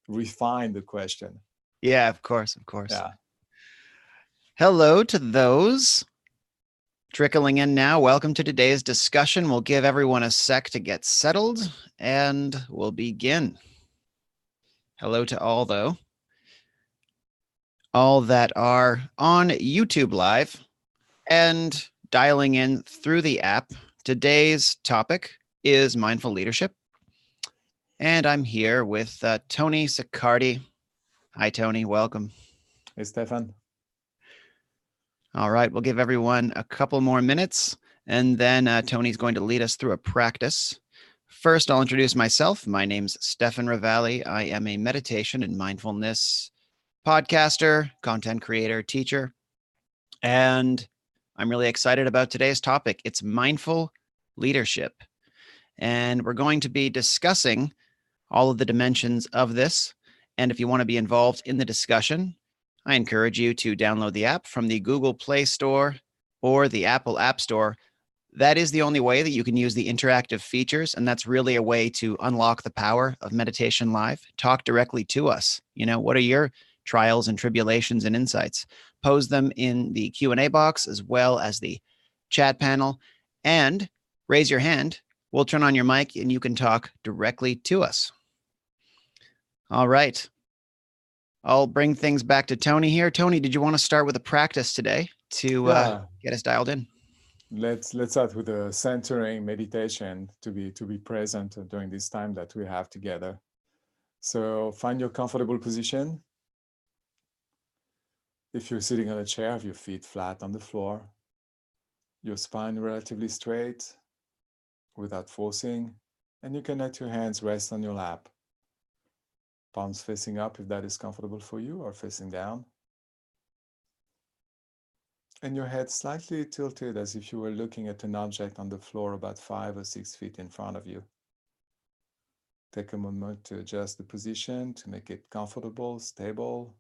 refine the question. Yeah, of course, of course. Yeah. Hello to those trickling in now. Welcome to today's discussion. We'll give everyone a sec to get settled and we'll begin. Hello to all that are on YouTube Live and dialing in through the app. Today's topic is mindful leadership. And I'm here with Tony Siccardi. Hi, Tony. Welcome. Hey, Stefan. All right. We'll give everyone a couple more minutes, and then Tony's going to lead us through a practice. First, I'll introduce myself. My name's Stefan Ravalli. I am a meditation and mindfulness podcaster, content creator, teacher, and I'm really excited about today's topic. It's mindful leadership. And we're going to be discussing all of the dimensions of this. And if you want to be involved in the discussion, I encourage you to download the app from the Google Play Store or the Apple App Store. That is the only way that you can use the interactive features. And that's really a way to unlock the power of Meditation Live. Talk directly to us. What are your trials and tribulations and insights? Pose them in the Q&A box as well as the chat panel, and raise your hand. We'll turn on your mic and you can talk directly to us. All right. I'll bring things back to Tony here. Tony, did you want to start with a practice today to get us dialed in? Let's start with a centering meditation to be present during this time that we have together. So find your comfortable position. If you're sitting on a chair, have your feet flat on the floor, your spine relatively straight without forcing, and you can let your hands rest on your lap. Palms facing up if that is comfortable for you, or facing down. And your head slightly tilted as if you were looking at an object on the floor about 5 or 6 feet in front of you. Take a moment to adjust the position to make it comfortable, stable,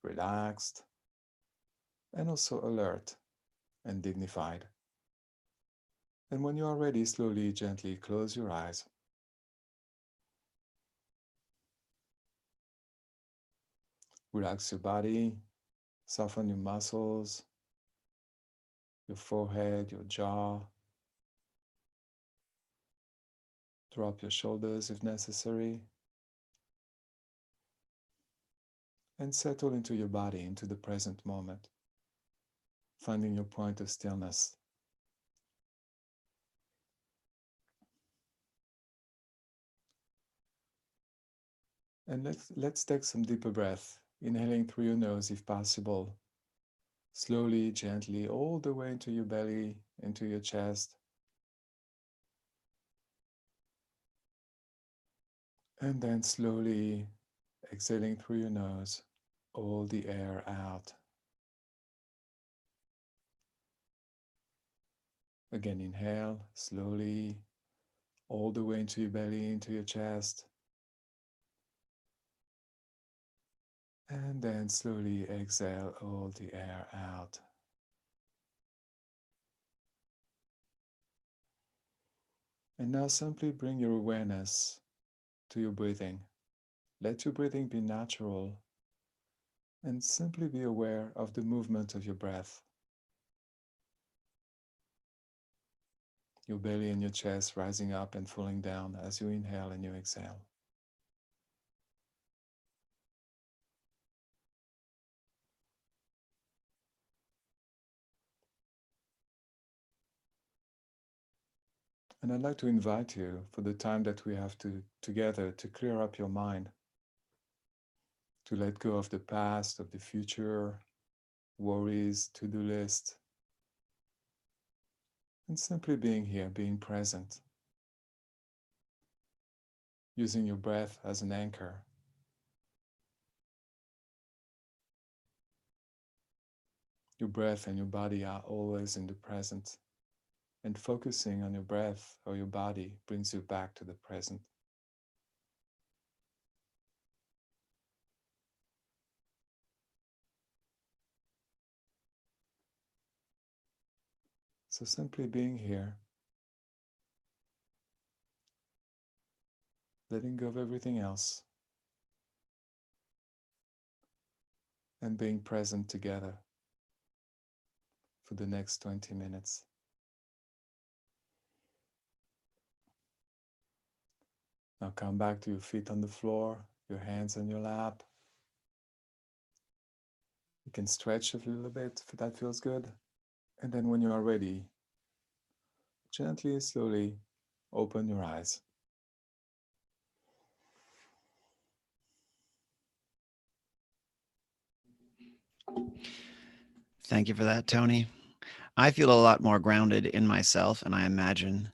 relaxed, and also alert and dignified. And when you are ready, slowly, gently close your eyes. Relax your body, soften your muscles, your forehead, your jaw. Drop your shoulders if necessary. And settle into your body, into the present moment, finding your point of stillness. And let's take some deeper breath, inhaling through your nose if possible. Slowly, gently, all the way into your belly, into your chest. And then slowly exhaling through your nose, all the air out. Again, inhale slowly, all the way into your belly, into your chest. And then slowly exhale all the air out. And now simply bring your awareness to your breathing. Let your breathing be natural and simply be aware of the movement of your breath. Your belly and your chest rising up and falling down as you inhale and you exhale. And I'd like to invite you for the time that we have together to clear up your mind, to let go of the past, of the future, worries, to-do list, and simply being here, being present, using your breath as an anchor. Your breath and your body are always in the present, and focusing on your breath or your body brings you back to the present. So simply being here, letting go of everything else, and being present together for the next 20 minutes. Now come back to your feet on the floor, your hands on your lap. You can stretch a little bit if that feels good. And then when you are ready, gently, slowly open your eyes. Thank you for that, Tony. I feel a lot more grounded in myself, and I imagine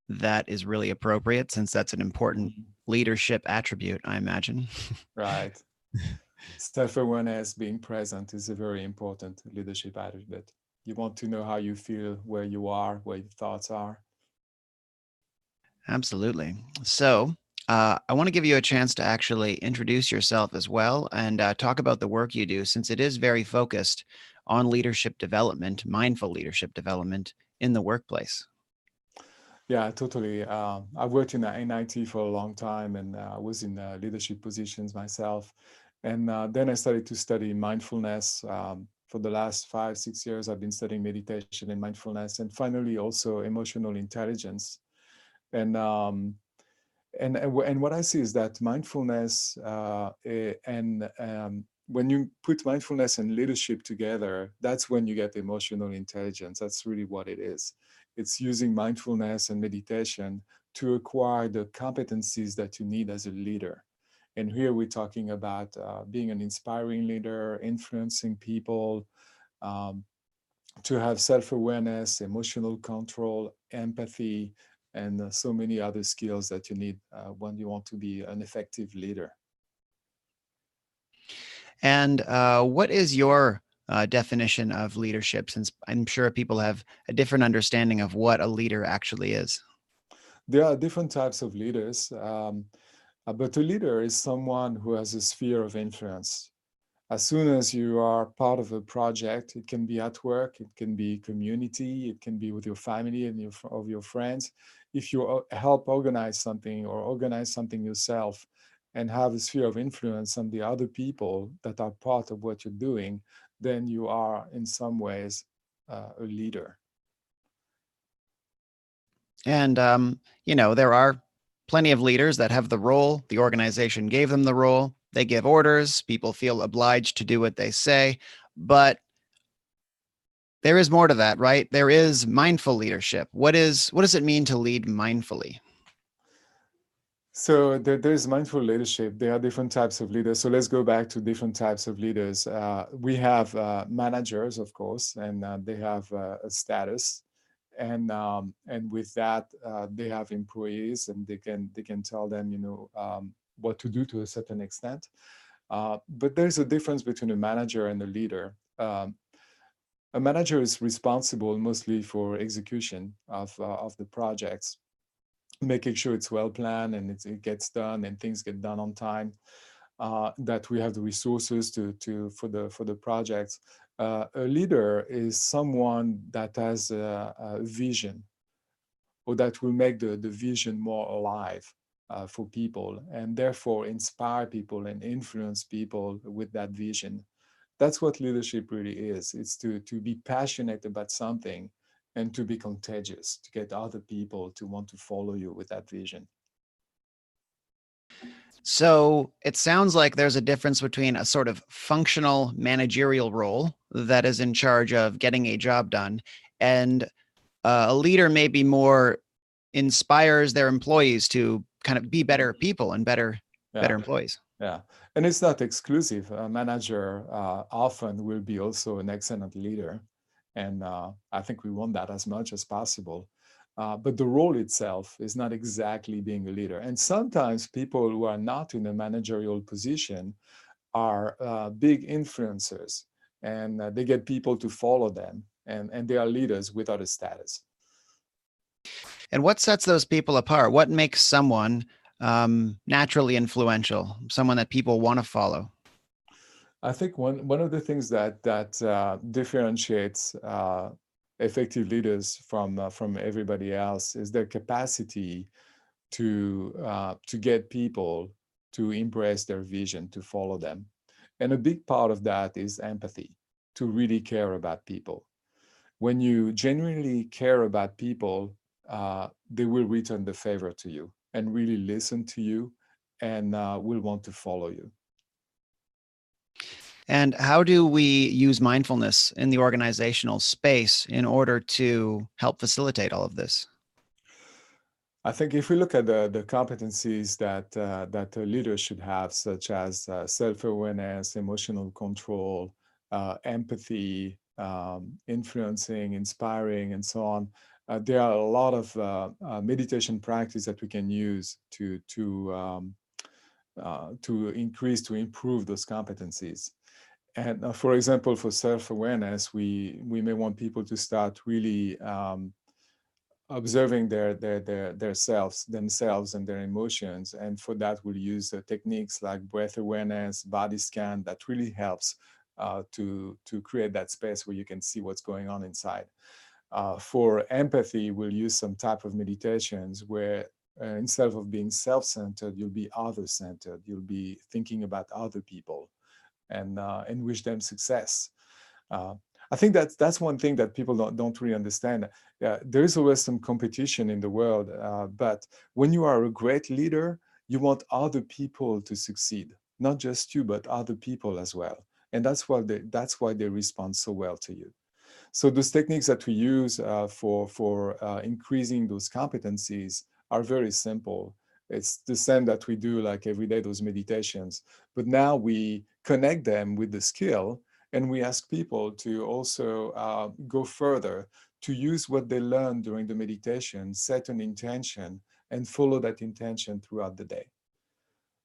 that is really appropriate since that's an important leadership attribute, I imagine. Right. Self-awareness, being present is a very important leadership attribute. You want to know how you feel, where you are, where your thoughts are. Absolutely. So, I want to give you a chance to actually introduce yourself as well and talk about the work you do, since it is very focused on leadership development, mindful leadership development in the workplace. Yeah, totally. I've worked in IT for a long time and was in leadership positions myself. And then I started to study mindfulness. For the last 5, 6 years, I've been studying meditation and mindfulness, and finally also emotional intelligence. And and what I see is that mindfulness and when you put mindfulness and leadership together, that's when you get emotional intelligence. That's really what it is. It's using mindfulness and meditation to acquire the competencies that you need as a leader. And here we're talking about being an inspiring leader, influencing people, um, to have self-awareness, emotional control, empathy, and so many other skills that you need when you want to be an effective leader. And what is your definition of leadership? Since I'm sure people have a different understanding of what a leader actually is. There are different types of leaders, but a leader is someone who has a sphere of influence. As soon as you are part of a project, it can be at work, it can be community, it can be with your family and of your friends. If you help organize something or organize something yourself and have a sphere of influence on the other people that are part of what you're doing, then you are in some ways a leader. And, there are plenty of leaders that have the role. The organization gave them the role. They give orders. People feel obliged to do what they say. But there is more to that, right? There is mindful leadership. What does it mean to lead mindfully? So there's mindful leadership. There are different types of leaders. So let's go back to different types of leaders. We have managers, of course, and they have a status, and with that, they have employees, and they can tell them, what to do to a certain extent. But there's a difference between a manager and a leader. A manager is responsible mostly for execution of the projects, making sure it's well planned and it gets done and things get done on time. That we have the resources to for the projects. A leader is someone that has a vision, or that will make the vision more alive for people, and therefore inspire people and influence people with that vision. That's what leadership really is. It's to be passionate about something and to be contagious, to get other people to want to follow you with that vision. So it sounds like there's a difference between a sort of functional managerial role that is in charge of getting a job done, and a leader maybe more inspires their employees to kind of be better people and better Yeah. employees. Yeah, and it's not exclusive. A manager often will be also an excellent leader, and I think we want that as much as possible. But the role itself is not exactly being a leader. And sometimes people who are not in a managerial position are big influencers, and they get people to follow them, and they are leaders without a status. And what sets those people apart? What makes someone naturally influential, someone that people want to follow? I think one of the things that differentiates effective leaders from everybody else is their capacity to get people to embrace their vision, to follow them. And a big part of that is empathy, to really care about people. When you genuinely care about people, they will return the favor to you and really listen to you and will want to follow you. And how do we use mindfulness in the organizational space in order to help facilitate all of this? I think if we look at the competencies that a leader should have, such as self-awareness, emotional control, empathy, influencing, inspiring, and so on, there are a lot of meditation practice that we can use to increase, to improve those competencies. And for example, for self-awareness, we may want people to start really observing their selves, themselves and their emotions. And for that, we'll use techniques like breath awareness, body scan that really helps to create that space where you can see what's going on inside. For empathy, we'll use some type of meditations where instead of being self-centered, you'll be other-centered. You'll be thinking about other people and wish them success. Uh, I think that's one thing that people don't really understand. There is always some competition in the world, but when you are a great leader, you want other people to succeed, not just you, but other people as well. And that's why they respond so well to you. So those techniques that we use for increasing those competencies are very simple. It's the same that we do like every day, those meditations. But now we connect them with the skill and we ask people to also go further, to use what they learned during the meditation, set an intention, and follow that intention throughout the day.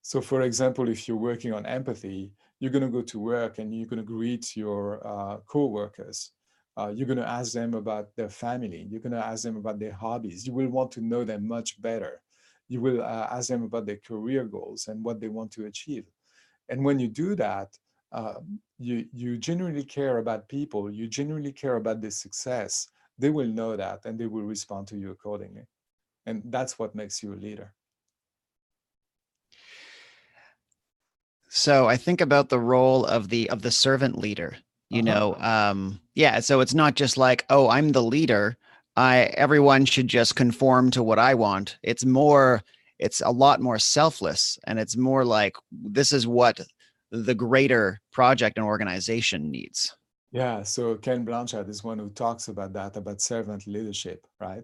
So, for example, if you're working on empathy, you're going to go to work and you're going to greet your co-workers. You're going to ask them about their family. You're going to ask them about their hobbies. You will want to know them much better. You will ask them about their career goals and what they want to achieve. And when you do that, you genuinely care about people. You genuinely care about their success. They will know that and they will respond to you accordingly. And that's what makes you a leader. So I think about the role of the servant leader. Uh-huh. Yeah. So it's not just like, oh, I'm the leader. Everyone should just conform to what I want. It's a lot more selfless, and it's more like this is what the greater project and organization needs. Yeah, so Ken Blanchard is one who talks about that, about servant leadership, right?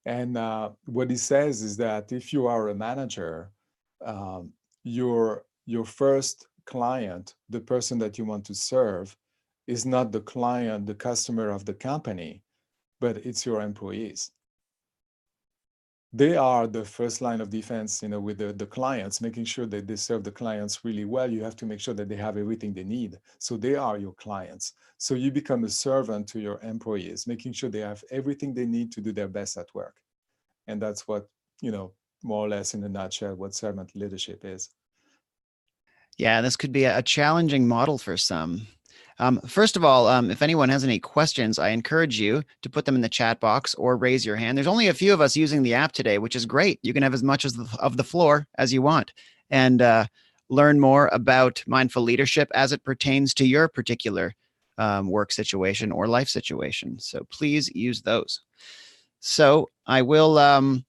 And what he says is that if you are a manager, um, your first client, the person that you want to serve, is not the client, the customer of the company, but it's your employees. They are the first line of defense, with the clients, making sure that they serve the clients really well. You have to make sure that they have everything they need. So they are your clients. So you become a servant to your employees, making sure they have everything they need to do their best at work. And that's what, more or less in a nutshell, what servant leadership is. Yeah, this could be a challenging model for some. First of all, if anyone has any questions, I encourage you to put them in the chat box or raise your hand. There's only a few of us using the app today, which is great. You can have as much of the floor as you want and learn more about mindful leadership as it pertains to your particular work situation or life situation. So please use those. So I'll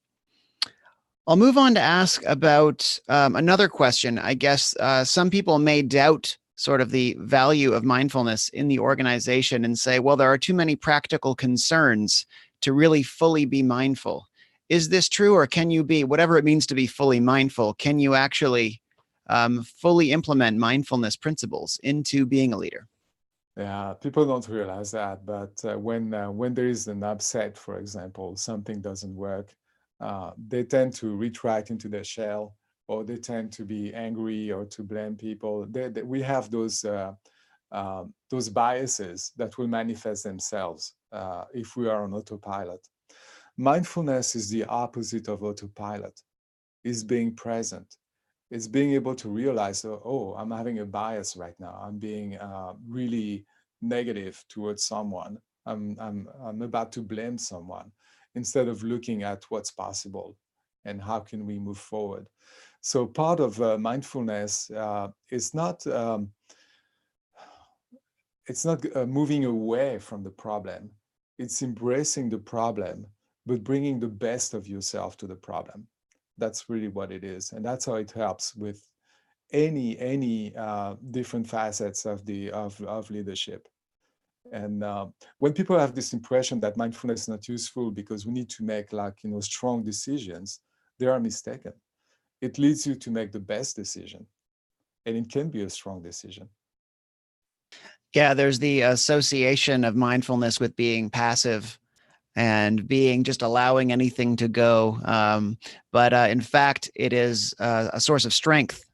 move on to ask about another question. I guess some people may doubt sort of the value of mindfulness in the organization and say, well, there are too many practical concerns to really fully be mindful. Is this true, or can you be, whatever it means to be fully mindful, can you actually fully implement mindfulness principles into being a leader? Yeah, people don't realize that, but when there is an upset, for example, something doesn't work, they tend to retreat into their shell, or they tend to be angry or to blame people. We have those biases that will manifest themselves if we are on autopilot. Mindfulness is the opposite of autopilot. Is being present. It's being able to realize, oh, I'm having a bias right now. I'm being really negative towards someone. I'm about to blame someone instead of looking at what's possible and how can we move forward. So part of mindfulness is not it's not moving away from the problem. It's embracing the problem, but bringing the best of yourself to the problem. That's really what it is, and that's how it helps with any different facets of of leadership. And when people have this impression that mindfulness is not useful because we need to make like strong decisions, they are mistaken. It leads you to make the best decision, and it can be a strong decision. Yeah, there's the association of mindfulness with being passive and being just allowing anything to go. But in fact, it is a source of strength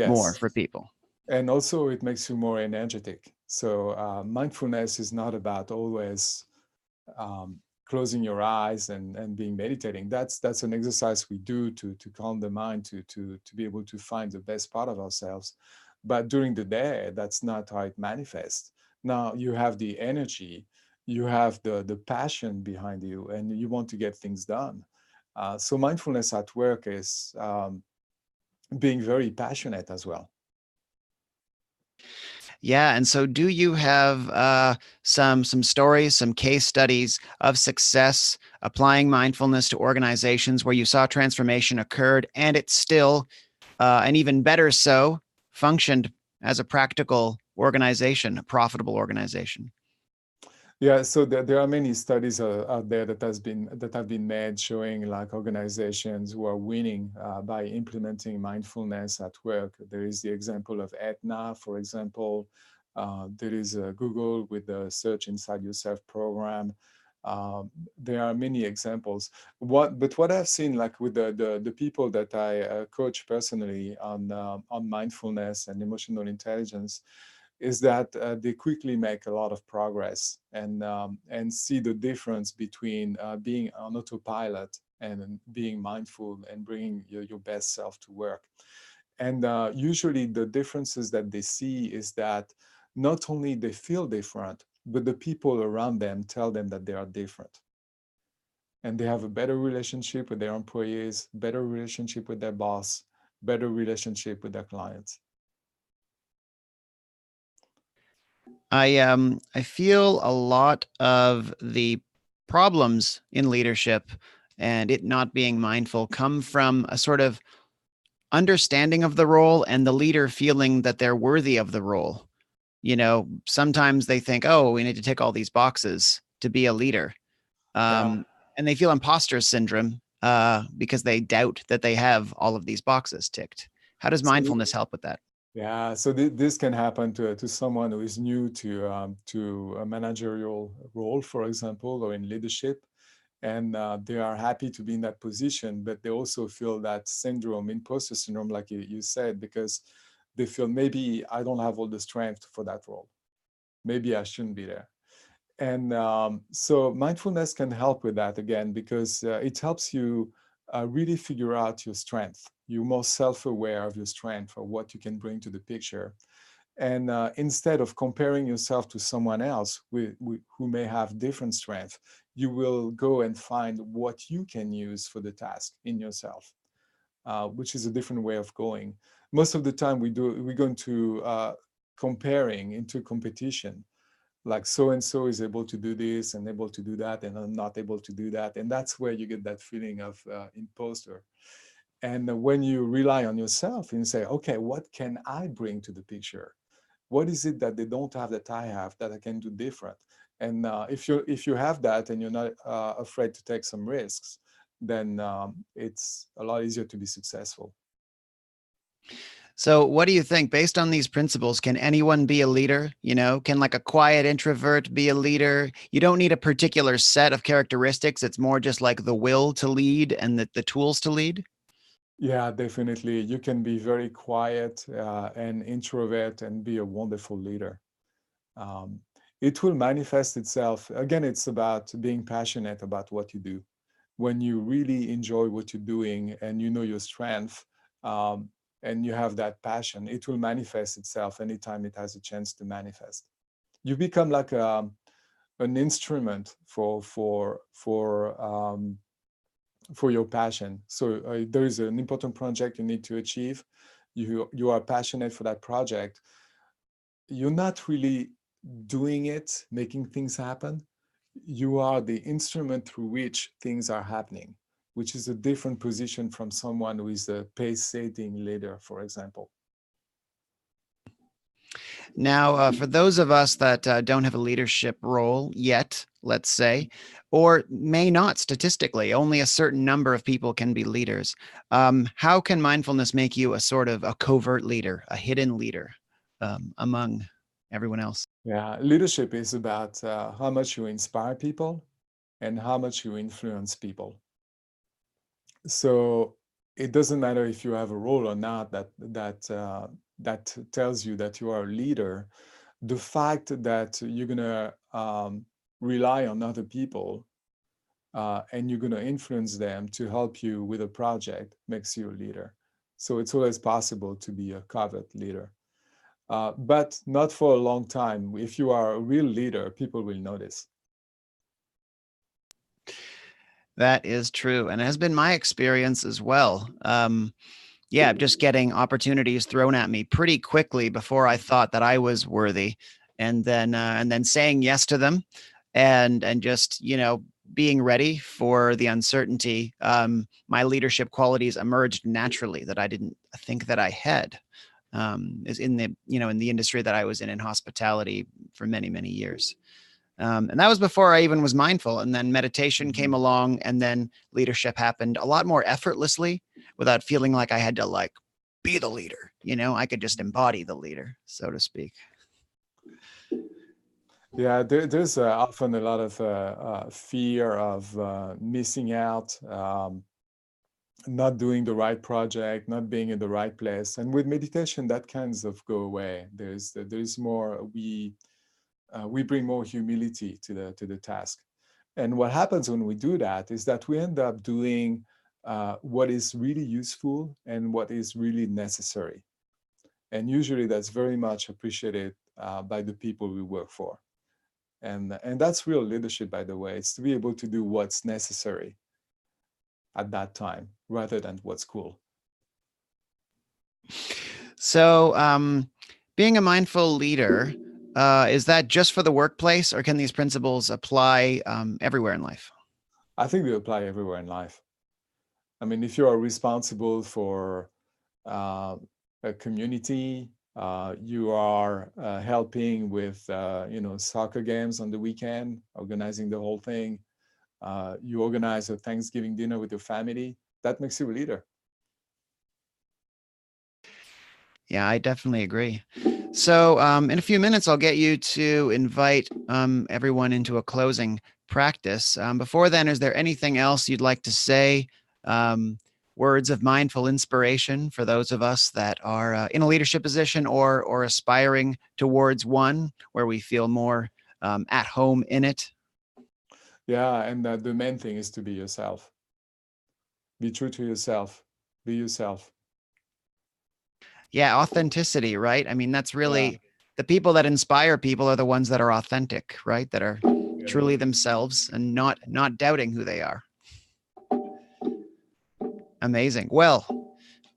more Yes, for people. and also it makes you more energetic. So mindfulness is not about always um, closing your eyes and being meditating. That's an exercise we do to calm the mind, to be able to find the best part of ourselves. But during the day, that's not how it manifests. Now you have the energy, you have the passion behind you, and you want to get things done. So mindfulness at work is being very passionate as well. Yeah, and so do you have some stories, some case studies of success applying mindfulness to organizations where you saw transformation occurred and it still, and even better so, functioned as a practical organization, a profitable organization? Yeah, so there are many studies out there that have been made showing like organizations who are winning by implementing mindfulness at work. There is the example of Aetna, for example. There is Google with the Search Inside Yourself program. There are many examples. What I've seen, like with the people that I coach personally on mindfulness and emotional intelligence, is that they quickly make a lot of progress and see the difference between being on autopilot and being mindful and bringing your best self to work. And usually the differences that they see is that not only they feel different, but the people around them tell them that they are different. And they have a better relationship with their employees, better relationship with their boss, better relationship with their clients. I feel a lot of the problems in leadership and it not being mindful come from a sort of understanding of the role and the leader feeling that they're worthy of the role. You know, sometimes they think, oh, we need to tick all these boxes to be a leader. Yeah. And they feel imposter syndrome because they doubt that they have all of these boxes ticked. How does So mindfulness help with that? yeah, so this can happen to someone who is new to a managerial role, for example, or in leadership, and they are happy to be in that position, but they also feel that syndrome, imposter syndrome, like you said, because they feel maybe I don't have all the strength for that role. Maybe I shouldn't be there. And so mindfulness can help with that again because it helps you really figure out your strength. You're more self-aware of your strength or what you can bring to the picture. And instead of comparing yourself to someone else who may have different strength, you will go and find what you can use for the task in yourself, which is a different way of going. Most of the time we go into comparing into competition, like so and so is able to do this and able to do that and I'm not able to do that, and that's where you get that feeling of imposter. And when you rely on yourself and say, okay, what can I bring to the picture? What is it that they don't have that I have that I can do different? And if you have that and you're not afraid to take some risks, then it's a lot easier to be successful. So, what do you think based on these principles? Can anyone be a leader? You know, can like a quiet introvert be a leader? You don't need a particular set of characteristics. It's more just like the will to lead and the tools to lead. Yeah, definitely. You can be very quiet and introvert and be a wonderful leader. Um, it will manifest itself. Again, it's about being passionate about what you do. When you really enjoy what you're doing and you know your strength um, and you have that passion, it will manifest itself anytime it has a chance to manifest. You become like an instrument for your passion. So there is an important project you need to achieve. You are passionate for that project. You're not really doing it, making things happen. You are the instrument through which things are happening, which is a different position from someone who is a pace-setting leader, for example. Now, for those of us that don't have a leadership role yet, let's say, or may not statistically, only a certain number of people can be leaders. How can mindfulness make you a sort of a covert leader, a hidden leader among everyone else? Yeah, leadership is about how much you inspire people and how much you influence people. So it doesn't matter if you have a role or not. That tells you that you are a leader. The fact that you're gonna rely on other people and you're gonna influence them to help you with a project makes you a leader. So it's always possible to be a covert leader, but not for a long time. If you are a real leader, people will notice. That is true. And it has been my experience as well. Yeah, just getting opportunities thrown at me pretty quickly before I thought that I was worthy, and then saying yes to them, and just being ready for the uncertainty. My leadership qualities emerged naturally that I didn't think that I had. Is in the in the industry that I was in hospitality for many years. And that was before I even was mindful. And then meditation came along, and then leadership happened a lot more effortlessly without feeling like I had to like be the leader. I could just embody the leader, so to speak. Yeah, there's often a lot of fear of missing out, not doing the right project, not being in the right place. And with meditation, that kinds of go away. There's more. We bring more humility to the task. And what happens when we do that is that we end up doing what is really useful and what is really necessary. And usually that's very much appreciated by the people we work for. And that's real leadership, by the way. It's to be able to do what's necessary at that time rather than what's cool. So, being a mindful leader, is that just for the workplace, or can these principles apply everywhere in life? I think they apply everywhere in life. I mean, if you are responsible for uh, a community, you are helping with soccer games on the weekend, organizing the whole thing. You organize a Thanksgiving dinner with your family. That makes you a leader. Yeah, I definitely agree. So, in a few minutes, I'll get you to invite everyone into a closing practice. Before then, is there anything else you'd like to say? Words of mindful inspiration for those of us that are in a leadership position or aspiring towards one where we feel more at home in it. Yeah, and the main thing is to be yourself. Be true to yourself. Be yourself. Yeah, authenticity, right? I mean, that's Yeah. really the people that inspire people are the ones that are authentic, right? That are truly themselves and not doubting who they are. Amazing. Well,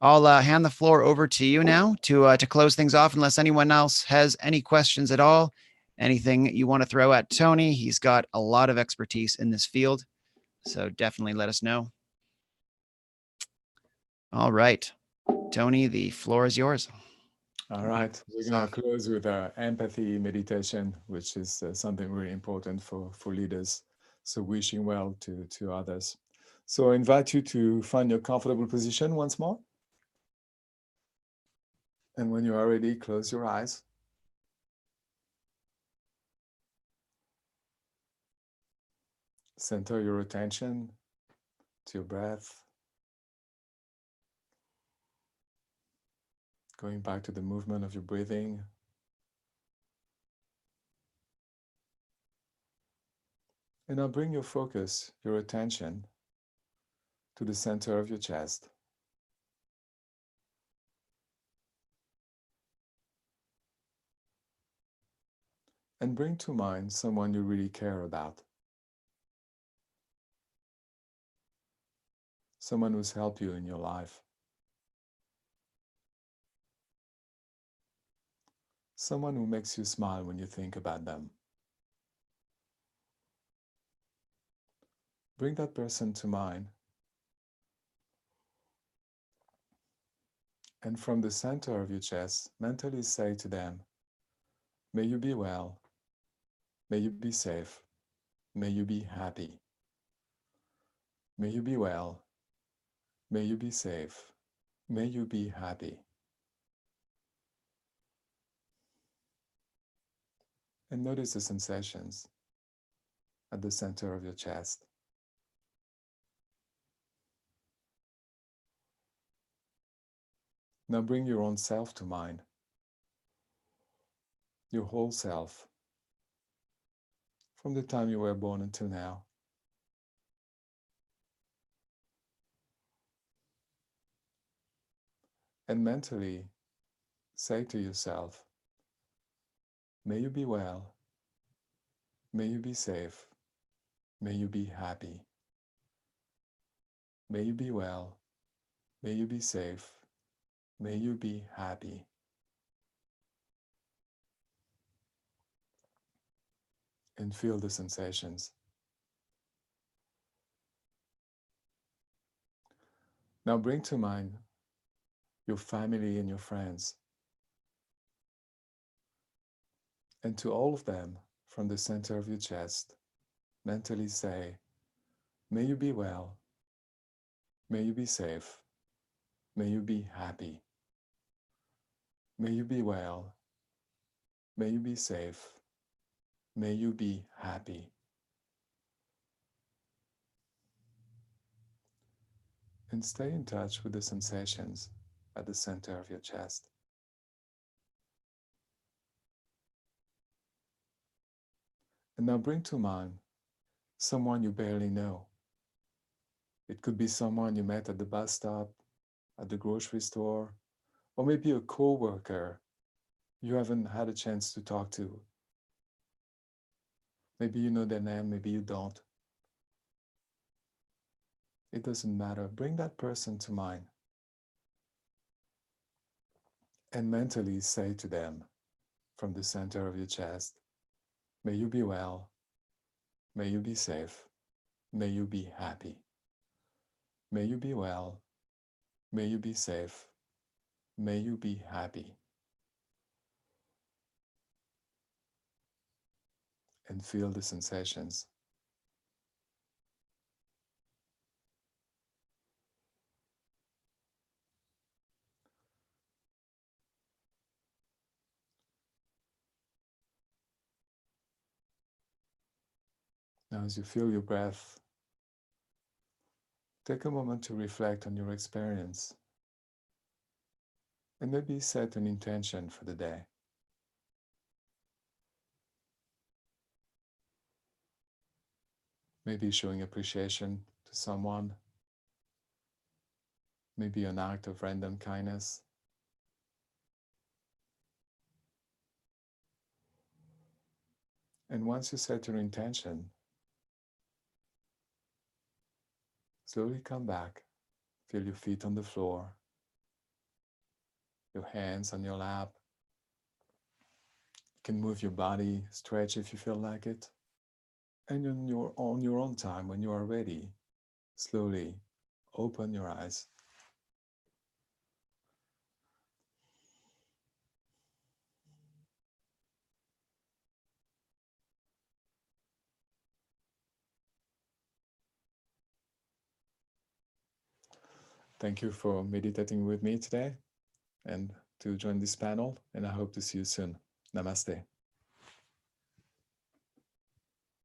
I'll hand the floor over to you now to close things off, unless anyone else has any questions at all. Anything you want to throw at Tony? He's got a lot of expertise in this field, so definitely let us know. All right, Tony, the floor is yours. All right. We're going to close with empathy meditation, which is something really important for leaders. So wishing well to others. So I invite you to find your comfortable position once more. And when you are ready, close your eyes. Center your attention to your breath, going back to the movement of your breathing. And now bring your focus, your attention to the center of your chest. And bring to mind someone you really care about. Someone who's helped you in your life. someone who makes you smile when you think about them. Bring that person to mind, and from the center of your chest, mentally say to them, may you be well, may you be safe, may you be happy. May you be well, may you be safe, may you be happy. And notice the sensations at the center of your chest. Now bring your own self to mind, your whole self, from the time you were born until now. And mentally say to yourself, may you be well, may you be safe, may you be happy. May you be well, may you be safe, may you be happy. And feel the sensations. Now bring to mind your family and your friends. And to all of them, from the center of your chest, mentally say, may you be well, may you be safe, may you be happy. May you be well, may you be safe, may you be happy. And stay in touch with the sensations at the center of your chest. And now bring to mind someone you barely know. It could be someone you met at the bus stop, at the grocery store, or maybe a coworker you haven't had a chance to talk to. Maybe you know their name, maybe you don't. It doesn't matter. Bring that person to mind and mentally say to them from the center of your chest, may you be well, may you be safe, may you be happy. May you be well, may you be safe, may you be happy. And feel the sensations. Now, as you feel your breath, take a moment to reflect on your experience and maybe set an intention for the day. Maybe showing appreciation to someone, maybe an act of random kindness. And once you set your intention, slowly come back. Feel your feet on the floor, your hands on your lap. You can move your body, stretch if you feel like it. And on your own time, when you are ready, slowly open your eyes. Thank you for meditating with me today and to join this panel, and I hope to see you soon. Namaste.